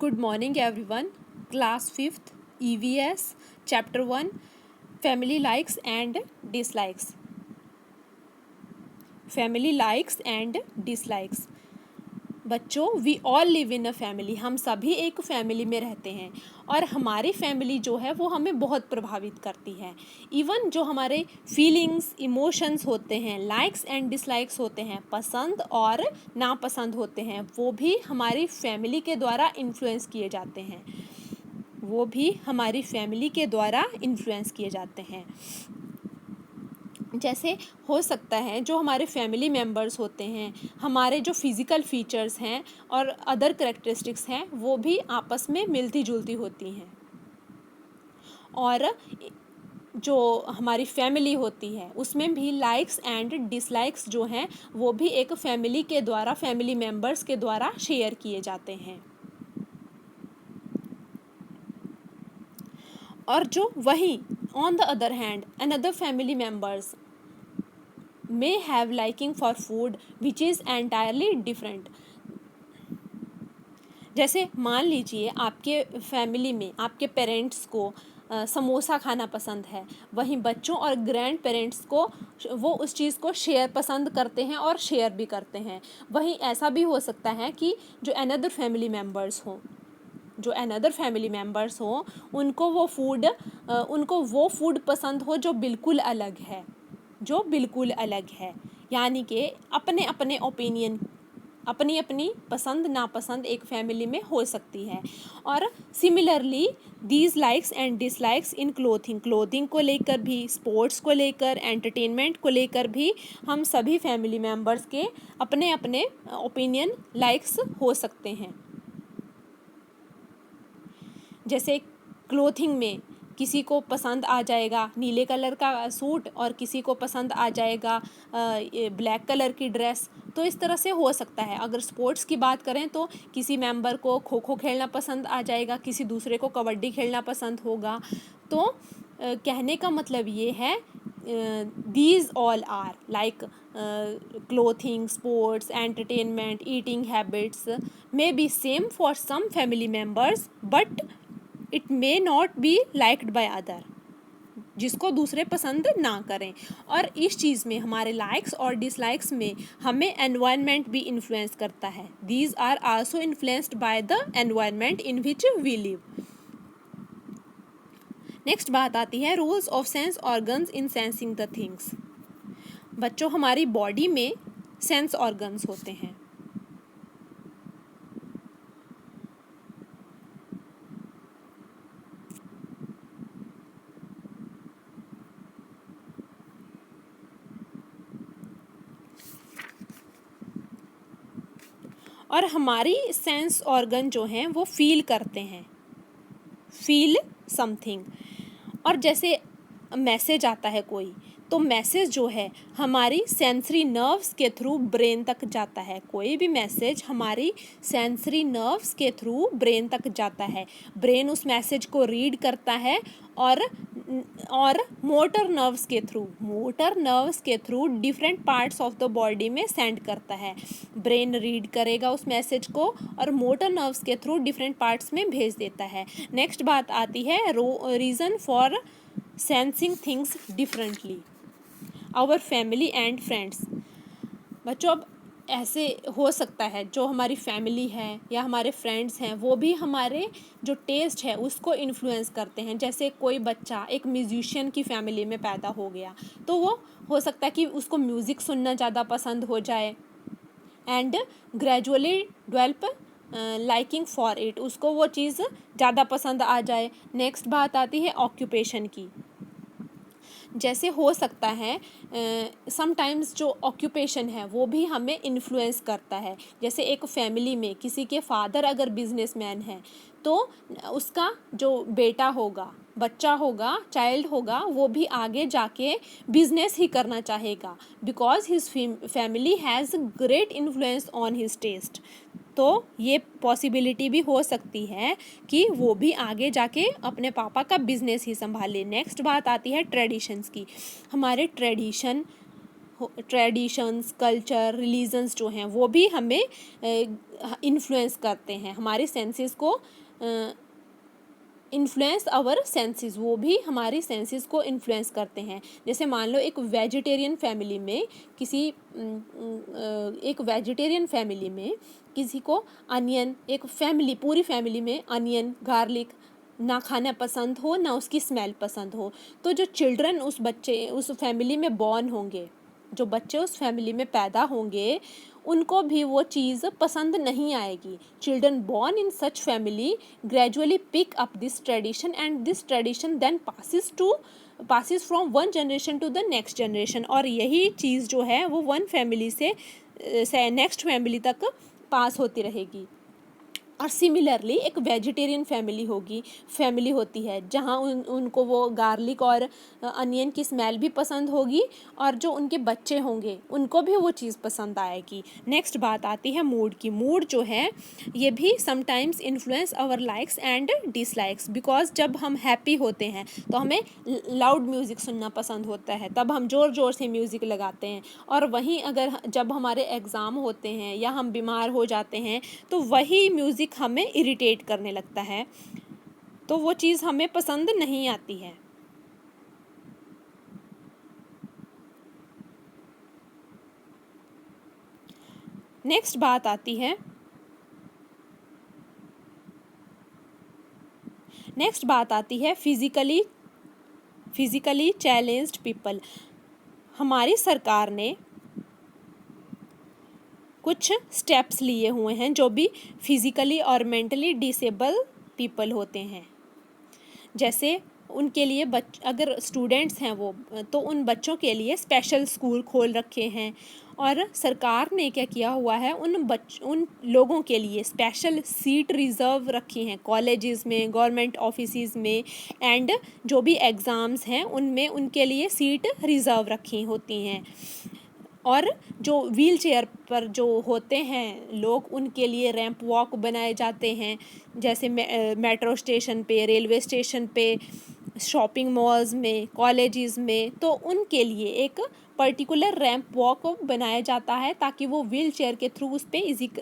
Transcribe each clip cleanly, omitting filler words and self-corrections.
Good morning everyone. Class 5th EVS Chapter 1 Family Likes and Dislikes. Family Likes and Dislikes. बच्चों, we all live in a family. हम सभी एक family में रहते हैं और हमारी फैमिली जो है वो हमें बहुत प्रभावित करती है. इवन जो हमारे फीलिंग्स इमोशंस होते हैं, लाइक्स एंड डिसलाइक्स होते हैं, पसंद और नापसंद होते हैं, वो भी हमारी फैमिली के द्वारा इन्फ्लुएंस किए जाते हैं. जैसे हो सकता है जो हमारे फैमिली मेम्बर्स होते हैं, हमारे जो फिज़िकल फीचर्स हैं और अदर करेक्टरिस्टिक्स हैं, वो भी आपस में मिलती जुलती होती हैं. और जो हमारी फैमिली होती है उसमें भी लाइक्स एंड डिसलाइक्स जो हैं वो भी एक फैमिली के द्वारा, फैमिली मेम्बर्स के द्वारा शेयर किए जाते हैं. और जो वहीं on the other hand another family members may have liking for food which is entirely different. जैसे मान लीजिए आपके फैमिली में आपके पेरेंट्स को समोसा खाना पसंद है, वहीं बच्चों और ग्रैंड पेरेंट्स को वो उस चीज़ को शेयर पसंद करते हैं और शेयर भी करते हैं. वहीं ऐसा भी हो सकता है कि जो अनदर फैमिली मेम्बर्स हों उनको वो फूड पसंद हो जो बिल्कुल अलग है. यानी कि अपने अपने ओपिनियन, अपनी अपनी पसंद नापसंद एक फैमिली में हो सकती है. और similarly these likes and dislikes in clothing को लेकर भी, स्पोर्ट्स को लेकर, एंटरटेनमेंट को लेकर भी हम सभी फैमिली मेम्बर्स के अपने अपने ओपिनियन, लाइक्स हो सकते हैं. जैसे क्लोथिंग में किसी को पसंद आ जाएगा नीले कलर का सूट और किसी को पसंद आ जाएगा ब्लैक कलर की ड्रेस. तो इस तरह से हो सकता है. अगर स्पोर्ट्स की बात करें तो किसी मेंबर को खो खो खेलना पसंद आ जाएगा, किसी दूसरे को कबड्डी खेलना पसंद होगा. तो कहने का मतलब ये है these all are like clothing, sports, entertainment, eating habits may be same for some family members but it may not be liked by other, जिसको दूसरे पसंद ना करें. और इस चीज़ में हमारे लाइक्स और डिसलाइक्स में हमें एनवायरनमेंट भी इन्फ्लुएंस करता है. These are also influenced by the environment in which we live. Next बात आती है roles of sense organs in sensing the things. बच्चों, हमारी बॉडी में सेंस ऑर्गन्स होते हैं. और हमारी सेंस ऑर्गन जो हैं वो फील करते हैं, फील समथिंग. और जैसे मैसेज आता है कोई, तो मैसेज जो है हमारी सेंसरी नर्व्स के थ्रू ब्रेन तक जाता है. कोई भी मैसेज हमारी सेंसरी नर्व्स के थ्रू ब्रेन तक जाता है. ब्रेन उस मैसेज को रीड करता है और मोटर नर्व्स के through different parts of the body में सेंड करता है. ब्रेन रीड करेगा उस मैसेज को और मोटर नर्व्स के थ्रू डिफरेंट पार्ट्स में भेज देता है. नेक्स्ट बात आती है reason for sensing things differently, our family and friends. बच्चों, अब ऐसे हो सकता है जो हमारी फैमिली है या हमारे फ्रेंड्स हैं वो भी हमारे जो टेस्ट है उसको इन्फ्लुएंस करते हैं. जैसे कोई बच्चा एक म्यूजिशियन की फैमिली में पैदा हो गया तो वो हो सकता है कि उसको म्यूज़िक सुनना ज़्यादा पसंद हो जाए and gradually develop liking for it, उसको वो चीज़ ज़्यादा पसंद आ जाए. नेक्स्ट बात आती है ऑक्यूपेशन की. जैसे हो सकता है समटाइम्स जो ऑक्यूपेशन है वो भी हमें इन्फ्लुएंस करता है. जैसे एक फैमिली में किसी के फादर अगर बिजनेसमैन हैं तो उसका जो बेटा होगा, बच्चा होगा, चाइल्ड होगा, वो भी आगे जाके बिजनेस ही करना चाहेगा because his family has great influence on his taste. तो ये पॉसिबिलिटी भी हो सकती है कि वो भी आगे जाके अपने पापा का बिजनेस ही संभाले. नेक्स्ट बात आती है ट्रेडिशंस की. हमारे ट्रेडिशन ट्रेडिशंस, कल्चर, रिलीजन्स जो हैं वो भी हमें इन्फ्लुएंस करते हैं, हमारे सेंसेस को इन्फ्लुएंस आवर सेंसेस, वो भी हमारी सेंसेस को इन्फ्लुएंस करते हैं। जैसे मान लो एक वेजिटेरियन फैमिली में किसी को अनियन, एक फैमिली, पूरी फैमिली में अनियन, गार्लिक ना खाना पसंद हो, ना उसकी स्मेल पसंद हो, तो जो चिल्ड्रन उस फैमिली में बॉर्न होंगे, जो बच्चे उस फैमिली में पैदा होंगे, उनको भी वो चीज़ पसंद नहीं आएगी। Children born in such family gradually pick up this tradition and this tradition then passes from one generation to the next generation, और यही चीज़ जो है वो वन फैमिली से नेक्स्ट फैमिली तक पास होती रहेगी। और सिमिलरली एक वेजिटेरियन फैमिली होती है जहाँ उनको वो गार्लिक और अनियन की स्मेल भी पसंद होगी, और जो उनके बच्चे होंगे उनको भी वो चीज़ पसंद आएगी। नेक्स्ट बात आती है मूड की। मूड जो है ये भी sometimes influence our likes and dislikes, because जब हम हैप्पी होते हैं तो हमें लाउड म्यूज़िक सुनना पसंद होता है, तब हम ज़ोर ज़ोर से म्यूज़िक लगाते हैं। और वहीं अगर जब हमारे एग्ज़ाम होते हैं या हम बीमार हो जाते हैं तो वही म्यूज़िक हमें इरिटेट करने लगता है, तो वो चीज़ हमें पसंद नहीं आती है। नेक्स्ट बात आती है फिजिकली चैलेंज्ड पीपल। हमारी सरकार ने कुछ स्टेप्स लिए हुए हैं जो भी फिजिकली और मेंटली डिसेबल पीपल होते हैं। जैसे उनके लिए अगर स्टूडेंट्स हैं वो, तो उन बच्चों के लिए स्पेशल स्कूल खोल रखे हैं, और सरकार ने क्या किया हुआ है, उन लोगों के लिए स्पेशल सीट रिज़र्व रखी हैं कॉलेजेस में, गवर्नमेंट ऑफिसेज में, एंड जो भी एग्ज़ाम्स हैं उनमें उनके लिए सीट रिज़र्व रखी होती हैं। और जो व्हील चेयर पर जो होते हैं लोग, उनके लिए रैंप वॉक बनाए जाते हैं, जैसे मेट्रो स्टेशन पे, रेलवे स्टेशन पे, शॉपिंग मॉल्स में, कॉलेजेस में, तो उनके लिए एक पर्टिकुलर रैंप वॉक बनाया जाता है ताकि वो व्हील चेयर के थ्रू उस पर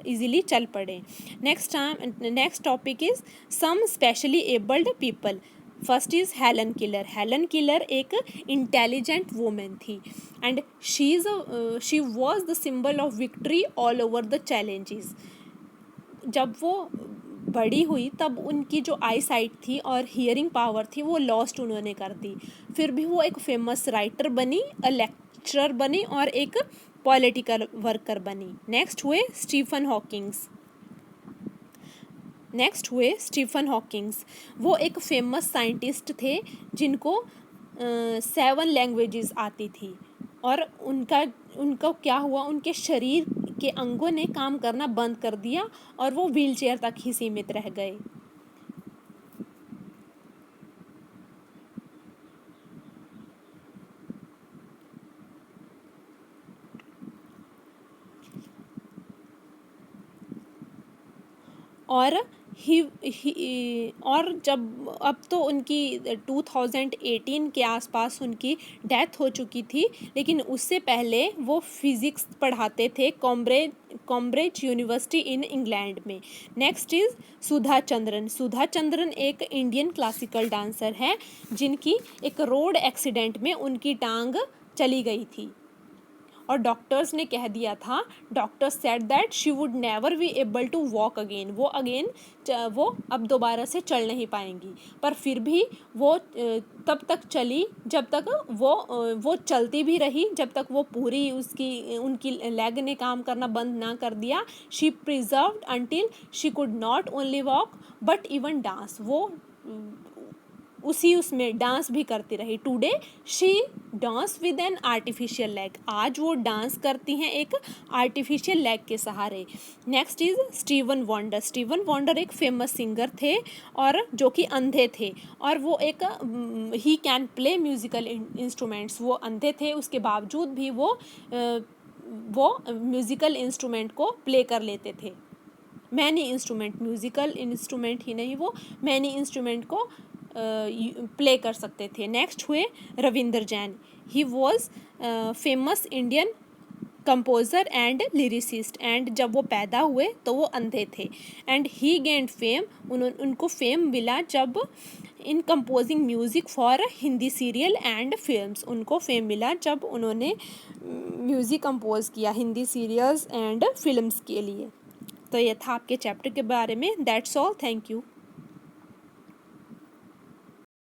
ईजिली चल पड़े। Next topic is some specially abled people. First is Helen Keller एक इंटेलिजेंट वुमेन थी, and she was the symbol of victory all over the challenges. जब वो बड़ी हुई तब उनकी जो आई साइट थी और हियरिंग पावर थी वो लॉस्ट उन्होंने कर दी, फिर भी वो एक फेमस राइटर बनी, लेक्चरर बनी और एक पॉलिटिकल वर्कर बनी। नेक्स्ट हुए स्टीफन हॉकिंग्स। वो एक फेमस साइंटिस्ट थे जिनको 7 लैंग्वेजेस आती थी, और उनका क्या हुआ, उनके शरीर के अंगों ने काम करना बंद कर दिया और वो व्हीलचेयर तक ही सीमित रह गए। और जब अब तो उनकी 2018 के आसपास उनकी डेथ हो चुकी थी, लेकिन उससे पहले वो फिज़िक्स पढ़ाते थे कैम्ब्रिज यूनिवर्सिटी इन इंग्लैंड में। नेक्स्ट इज़ सुधा चंद्रन एक इंडियन क्लासिकल डांसर है जिनकी एक रोड एक्सीडेंट में उनकी टांग चली गई थी, और डॉक्टर्स ने कह दिया था, doctors said that she would never be able to walk again. वो अब दोबारा से चल नहीं पाएंगी, पर फिर भी वो तब तक चली जब तक वो चलती भी रही, जब तक वो पूरी उनकी लेग ने काम करना बंद ना कर दिया। She preserved until she could not only walk but even dance. वो उसमें डांस भी करती रही। Today she dance with an artificial leg. आज वो डांस करती हैं एक आर्टिफिशियल लेग के सहारे। नेक्स्ट इज स्टीवन वॉन्डर एक फेमस सिंगर थे और जो कि अंधे थे, और वो he can play musical instruments. वो अंधे थे, उसके बावजूद भी वो म्यूजिकल इंस्ट्रूमेंट को प्ले कर लेते थे। मैनी इंस्ट्रूमेंट, म्यूजिकल इंस्ट्रूमेंट ही नहीं, वो मैनी इंस्ट्रूमेंट को प्ले कर सकते थे। नेक्स्ट हुए Ravindra Jain. He was famous Indian composer and lyricist, and जब वो पैदा हुए तो वो अंधे थे। एंड ही गेंड फेम, उनको फेम मिला जब इन composing music for Hindi serial and films, उनको फेम मिला जब उन्होंने म्यूज़िक कंपोज किया हिंदी सीरियल्स एंड फिल्म्स के लिए। तो ये था आपके चैप्टर के बारे में। That's all, thank you.